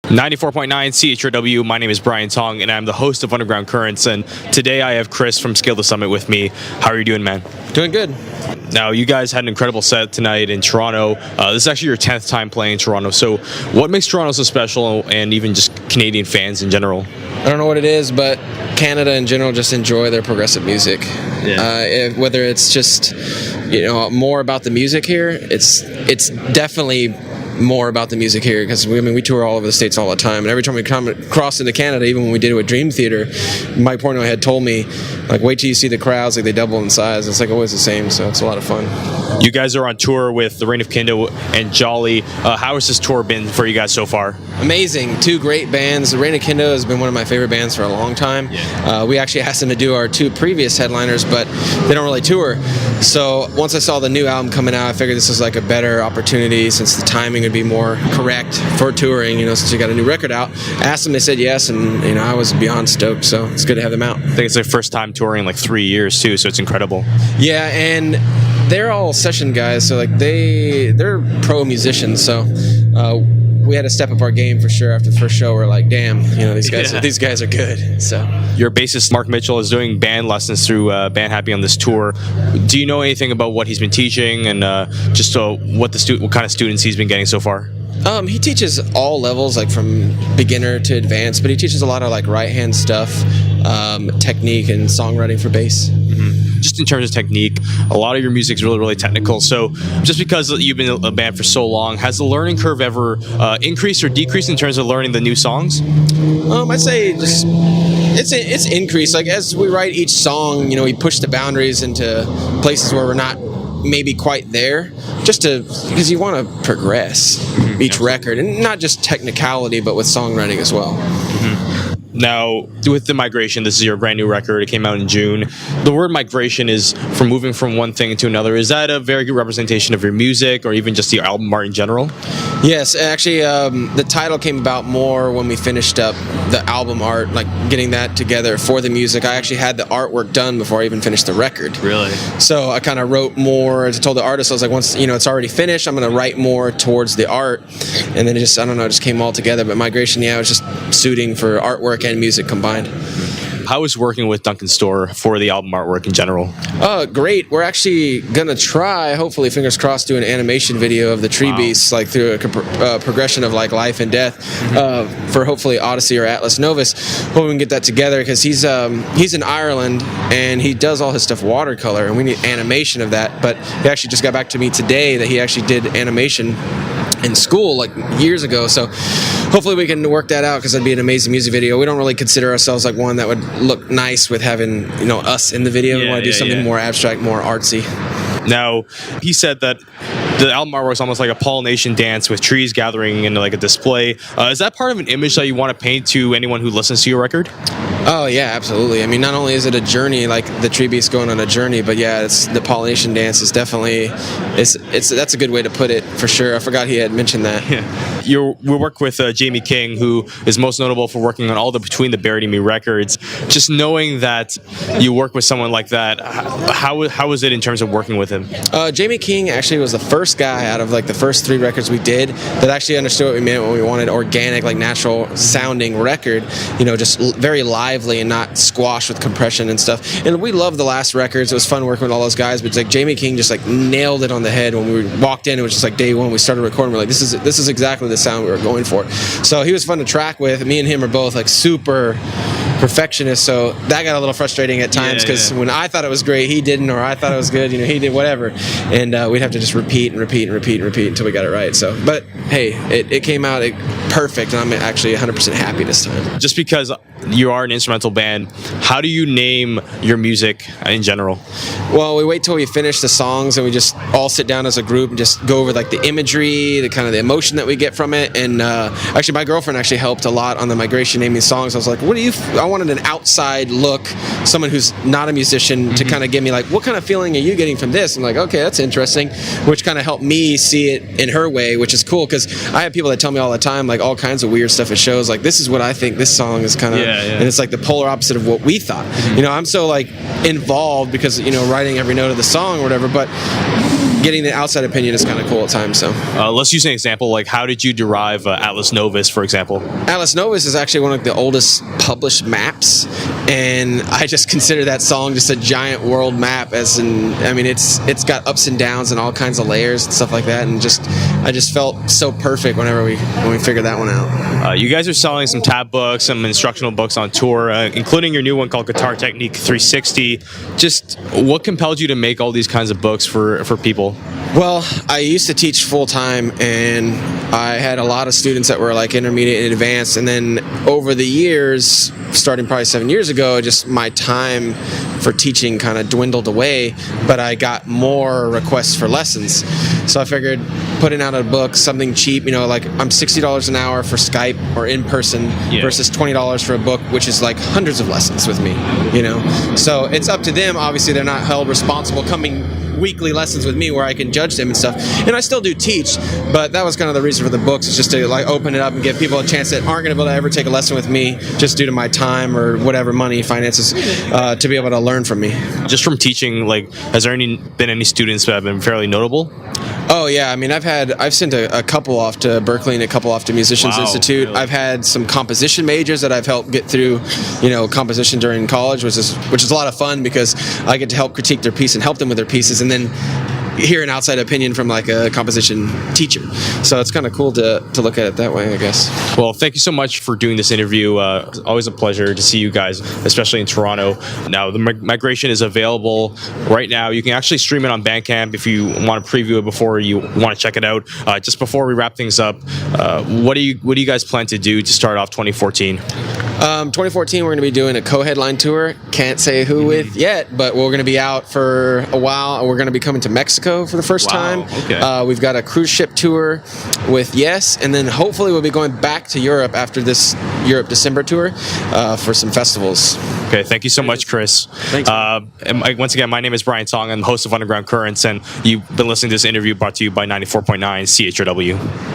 94.9 CHRW. My name is Brian Tong, and I'm the host of Underground Currents. And today I have Chris from Scale the Summit with me. How are you doing, man? Doing good. Now, you guys had an incredible set tonight in Toronto. This is actually your 10th time playing in Toronto. So what makes Toronto so special, and even just Canadian fans in general? I don't know what it is, but Canada in general just enjoy their progressive music. Yeah. Whether it's just, more about the music here, it's definitely more about the music here, because we tour all over the States all the time, and every time we come across into Canada, even when we did it with Dream Theater, Mike Portnoy had told me, like, wait till you see the crowds, like, they double in size. It's like always the same, so it's a lot of fun. You guys are on tour with the Reign of Kindo and Jolly. How has this tour been for you guys so far? Amazing. Two great bands. The Reign of Kindo has been one of my favorite bands for a long time. Yeah. We actually asked them to do our two previous headliners, but they don't really tour. So once I saw the new album coming out, I figured this was like a better opportunity, since the timing would be more correct for touring, since you got a new record out. I asked them, they said yes, and I was beyond stoked, so it's good to have them out. I think it's their first time touring in like 3 years too, so it's incredible. Yeah, and they're all session guys, so like they're pro musicians, so we had to step up our game for sure. After the first show, we're like, damn, these guys are good. So your bassist Mark Mitchell is doing band lessons through Band Happy on this tour. Do you know anything about what he's been teaching, and just what kind of students he's been getting so far? He teaches all levels, like from beginner to advanced, but he teaches a lot of like right hand stuff, technique, and songwriting for bass. Mm-hmm. Just in terms of technique, a lot of your music is really, really technical. So just because you've been a band for so long, has the learning curve ever increased or decreased in terms of learning the new songs? I'd say just it's increased. Like, as we write each song, we push the boundaries into places where we're not maybe quite there, because you want to progress each record, and not just technicality, but with songwriting as well. Now, with the migration, this is your brand new record. It came out in June. The word migration is from moving from one thing to another. Is that a very good representation of your music, or even just the album art in general? Yes, actually, the title came about more when we finished up the album art, like getting that together for the music. I actually had the artwork done before I even finished the record. Really? So I kind of wrote more. I told the artist, I was like, once it's already finished, I'm going to write more towards the art. And then it just came all together. But migration, it was just suiting for artwork and music combined. How is working with Duncan Store for the album artwork in general? Great. We're actually gonna try, hopefully, fingers crossed, do an animation video of the Tree Beasts, like through a progression of like life and death, for hopefully Odyssey or Atlas Novus. Hopefully we can get that together, because he's in Ireland, and he does all his stuff watercolor, and we need animation of that. But he actually just got back to me today that he actually did animation in school like years ago, so hopefully we can work that out, because that'd be an amazing music video. We don't really consider ourselves like one that would look nice with having us in the video. We want to do something more abstract, more artsy. Now, he said that the album artwork is almost like a pollination dance with trees gathering into like a display. Is that part of an image that you want to paint to anyone who listens to your record? Oh yeah, absolutely. I mean, not only is it a journey, like the Tree Beast going on a journey, but yeah, it's the pollination dance is definitely that's a good way to put it, for sure. I forgot he had mentioned that. Yeah. We work with Jamie King, who is most notable for working on all the Between the Buried and Me records. Just knowing that you work with someone like that, how was it in terms of working with him? Jamie King actually was the first guy out of like the first 3 records we did that actually understood what we meant when we wanted organic, like natural sounding record, just very lively and not squashed with compression and stuff. And we loved the last records. It was fun working with all those guys, but it's like Jamie King just like nailed it on the head when we walked in. It was just like day one we started recording. We're like, this is exactly the sound we were going for. So he was fun to track with. Me and him are both like super perfectionist, so that got a little frustrating at times, because when I thought it was great, he didn't, or I thought it was good, he did whatever, and we'd have to just repeat until we got it right. So, but hey, it came out perfect, and I'm actually 100% happy this time. Just because you are an instrumental band, how do you name your music in general? Well, we wait till we finish the songs, and we just all sit down as a group and just go over like the imagery, the kind of the emotion that we get from it. And actually, my girlfriend actually helped a lot on the migration naming songs. I was like, I wanted an outside look, someone who's not a musician, to kind of give me like, what kind of feeling are you getting from this? I'm like, okay, that's interesting, which kind of helped me see it in her way, which is cool, because I have people that tell me all the time, like all kinds of weird stuff at shows, like this is what I think this song is kind of, and it's like the polar opposite of what we thought. I'm so like involved because writing every note of the song or whatever, but getting the outside opinion is kind of cool at times. So let's use an example. Like, how did you derive Atlas Novus, for example? Atlas Novus is actually one of the oldest published maps, and I just consider that song just a giant world map. It's got ups and downs and all kinds of layers and stuff like that, and I just felt so perfect when we figured that one out. You guys are selling some tab books, some instructional books on tour, including your new one called Guitar Technique 360. Just what compelled you to make all these kinds of books for people? Well, I used to teach full time, and I had a lot of students that were like intermediate and advanced, and then over the years, starting probably 7 years ago, just my time for teaching kind of dwindled away, but I got more requests for lessons. So I figured putting out a book, something cheap, like I'm $60 an hour for Skype or in person versus $20 for a book, which is like hundreds of lessons with me, So it's up to them. Obviously, they're not held responsible coming weekly lessons with me where I can judge them and stuff. And I still do teach, but that was kind of the reason for the books, is just to like open it up and give people a chance that aren't going to be able to ever take a lesson with me just due to my time or whatever, money, finances, to be able to learn from me. Just from teaching, like, has there been any students that have been fairly notable? Oh yeah, I've sent a couple off to Berkeley and a couple off to Musicians Institute. Really? I've had some composition majors that I've helped get through, composition during college, which is a lot of fun because I get to help critique their piece and help them with their pieces, and then hear an outside opinion from like a composition teacher. So it's kind of cool to look at it that way, I guess. Well, thank you so much for doing this interview. Always a pleasure to see you guys, especially in Toronto. Now, the migration is available right now. You can actually stream it on Bandcamp if you want to preview it before you want to check it out. Just before we wrap things up, what do you guys plan to do to start off 2014? 2014, we're going to be doing a co-headline tour. Can't say who with yet, but we're going to be out for a while. We're going to be coming to Mexico for the first time. Okay. We've got a cruise ship tour with Yes, and then hopefully we'll be going back to Europe after this Europe December tour for some festivals. Okay, thank you so much, Chris. Thanks. Once again, my name is Brian Tong. I'm the host of Underground Currents, and you've been listening to this interview brought to you by 94.9 CHRW.